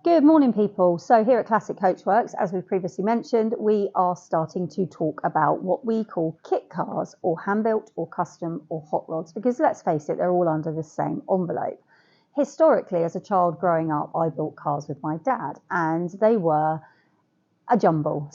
Good morning, people. So here at Classic Coachworks, as we previously mentioned, we are starting to talk about what we call kit cars or hand-built or custom or hot rods, because let's face it, they're all under the same envelope. Historically, as a child growing up, I built cars with my dad, and they were a jumble,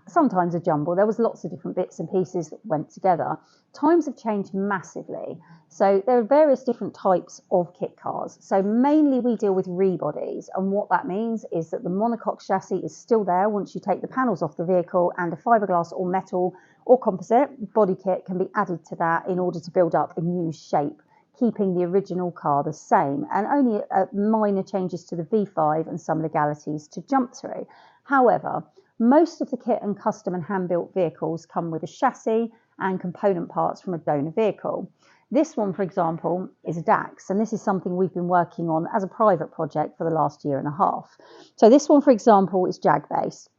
sometimes a jumble. There was lots of different bits and pieces that went together. Times have changed massively. So there are various different types of kit cars. So mainly we deal with rebodies, and what that means is that the monocoque chassis is still there once you take the panels off the vehicle, and a fiberglass or metal or composite body kit can be added to that in order to build up a new shape, keeping the original car the same, and only minor changes to the V5 and some legalities to jump through. However, most of the kit and custom and hand-built vehicles come with a chassis and component parts from a donor vehicle. This one, for example, is a DAX, and this is something we've been working on as a private project for the last year and a half. So this one, for example, is Jag-based.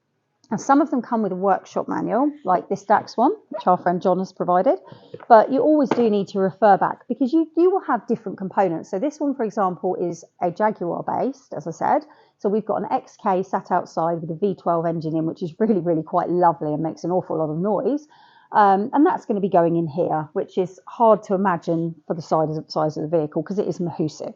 And some of them come with a workshop manual, like this DAX one, which our friend John has provided. But you always do need to refer back, because you will have different components. So this one, for example, is a Jaguar based, as I said. So we've got an XK sat outside with a V12 engine in, which is really, really quite lovely and makes an awful lot of noise. And that's going to be going in here, which is hard to imagine for the size of the vehicle, because it is massive.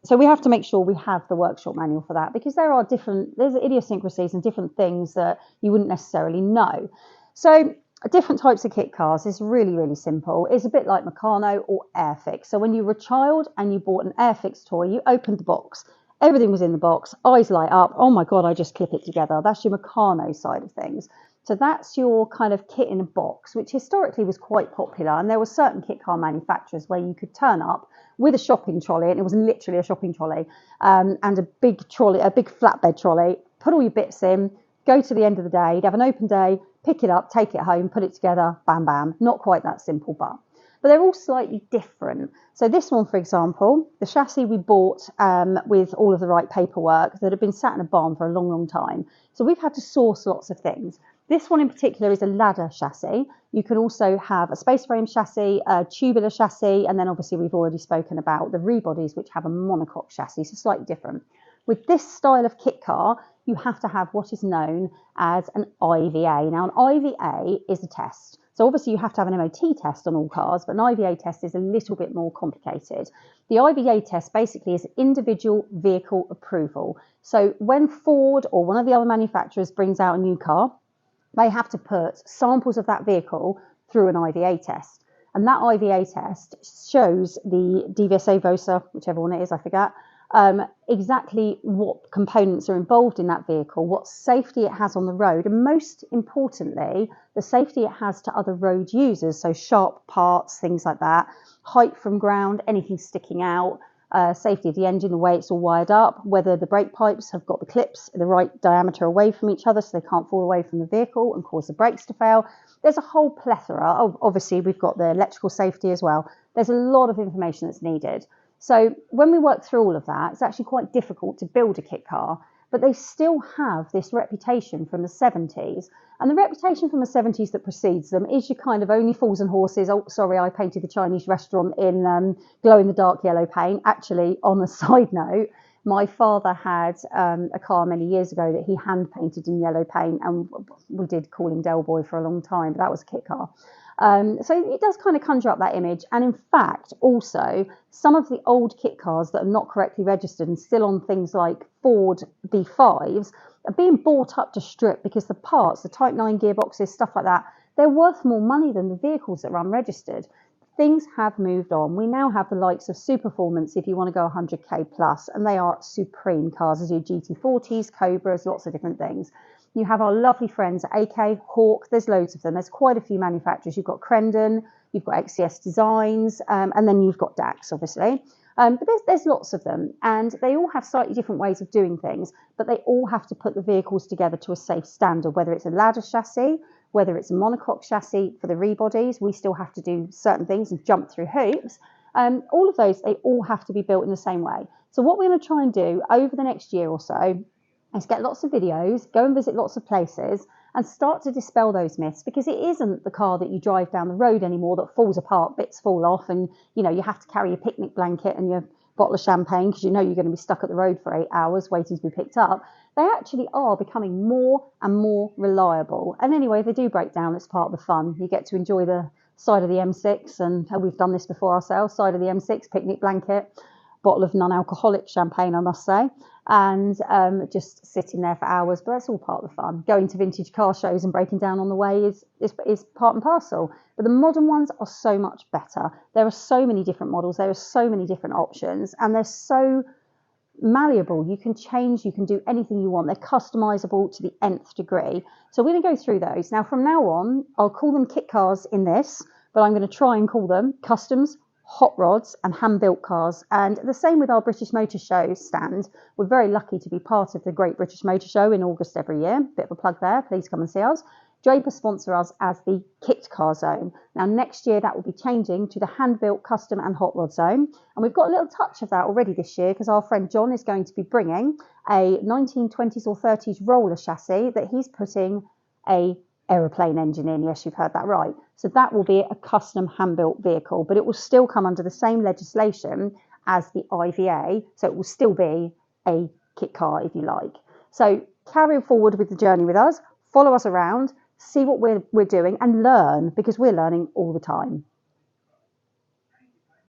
So we have to make sure we have the workshop manual for that, because there's idiosyncrasies and different things that you wouldn't necessarily know. So different types of kit cars is really, really simple. It's a bit like Meccano or Airfix. So when you were a child and you bought an Airfix toy, you opened the box, everything was in the box, eyes light up, oh my God, I just clip it together. That's your Meccano side of things. So that's your kind of kit in a box, which historically was quite popular. And there were certain kit car manufacturers where you could turn up with a shopping trolley, and it was literally a shopping trolley, and a big flatbed trolley, put all your bits in, go to the end of the day, you'd have an open day, pick it up, take it home, put it together, bam, bam. Not quite that simple, but they're all slightly different. So this one, for example, the chassis we bought with all of the right paperwork that had been sat in a barn for a long, long time. So we've had to source lots of things. This one in particular is a ladder chassis. You can also have a space frame chassis, a tubular chassis, and then obviously we've already spoken about the rebodies, which have a monocoque chassis, so slightly different. With this style of kit car, you have to have what is known as an IVA. Now, an IVA is a test. So obviously you have to have an MOT test on all cars, but an IVA test is a little bit more complicated. The IVA test basically is individual vehicle approval. So when Ford or one of the other manufacturers brings out a new car, they have to put samples of that vehicle through an IVA test. And that IVA test shows the DVSA VOSA, whichever one it is, I forget, exactly what components are involved in that vehicle, what safety it has on the road, and most importantly, the safety it has to other road users, so sharp parts, things like that, height from ground, anything sticking out, safety of the engine, the way it's all wired up, whether the brake pipes have got the clips the right diameter away from each other so they can't fall away from the vehicle and cause the brakes to fail. There's a whole plethora. Obviously, we've got the electrical safety as well. There's a lot of information that's needed. So when we work through all of that, it's actually quite difficult to build a kit car, but they still have this reputation from the 70s. And the reputation from the 70s that precedes them is your kind of only fools and horses. Oh, sorry, I painted the Chinese restaurant in glow-in-the-dark yellow paint. Actually, on a side note, my father had a car many years ago that he hand-painted in yellow paint, and we did call him Del Boy for a long time, but that was a kit car. So it does kind of conjure up that image. And in fact, also, some of the old kit cars that are not correctly registered and still on things like Ford V5s are being bought up to strip, because the parts, the Type 9 gearboxes, stuff like that, they're worth more money than the vehicles that are unregistered. Things have moved on. We now have the likes of Superformance if you want to go 100k plus, and they are supreme cars. There's your GT40s, Cobras, lots of different things. You have our lovely friends at AK, Hawk, there's loads of them. There's quite a few manufacturers. You've got Crendon, you've got XCS Designs, and then you've got DAX, obviously. But there's lots of them, and they all have slightly different ways of doing things, but they all have to put the vehicles together to a safe standard, whether it's a ladder chassis, whether it's a monocoque chassis for the rebodies. We still have to do certain things and jump through hoops. All of those, they all have to be built in the same way. So what we're going to try and do over the next year or so is get lots of videos, go and visit lots of places, and start to dispel those myths, because it isn't the car that you drive down the road anymore that falls apart, bits fall off, and you have to carry your picnic blanket and your bottle of champagne because you know you're going to be stuck at the road for 8 hours waiting to be picked up, they actually are becoming more and more reliable. And anyway, they do break down. It's part of the fun. You get to enjoy the side of the M6, and we've done this before ourselves, side of the M6, picnic blanket, bottle of non-alcoholic champagne, I must say, and just sitting there for hours. But that's all part of the fun. Going to vintage car shows and breaking down on the way is part and parcel. But the modern ones are so much better. There are so many different models. There are so many different options, and they're so malleable. You can change, you can do anything you want. They're customizable to the nth degree. So we're going to go through those. Now, from now on, I'll call them kit cars in this, but I'm going to try and call them customs, hot rods and hand-built cars. And the same with our British Motor Show stand. We're very lucky to be part of the Great British Motor Show in August every year. Bit of a plug there. Please come and see us. Draper sponsor us as the kit car zone. Now next year that will be changing to the hand-built, custom and hot rod zone. And we've got a little touch of that already this year because our friend John is going to be bringing a 1920s or 30s roller chassis that he's putting a aeroplane engine in. Yes, you've heard that right. So that will be a custom hand-built vehicle, but it will still come under the same legislation as the IVA. So it will still be a kit car if you like. So carry forward with the journey with us, follow us around, see what we're doing and learn, because we're learning all the time.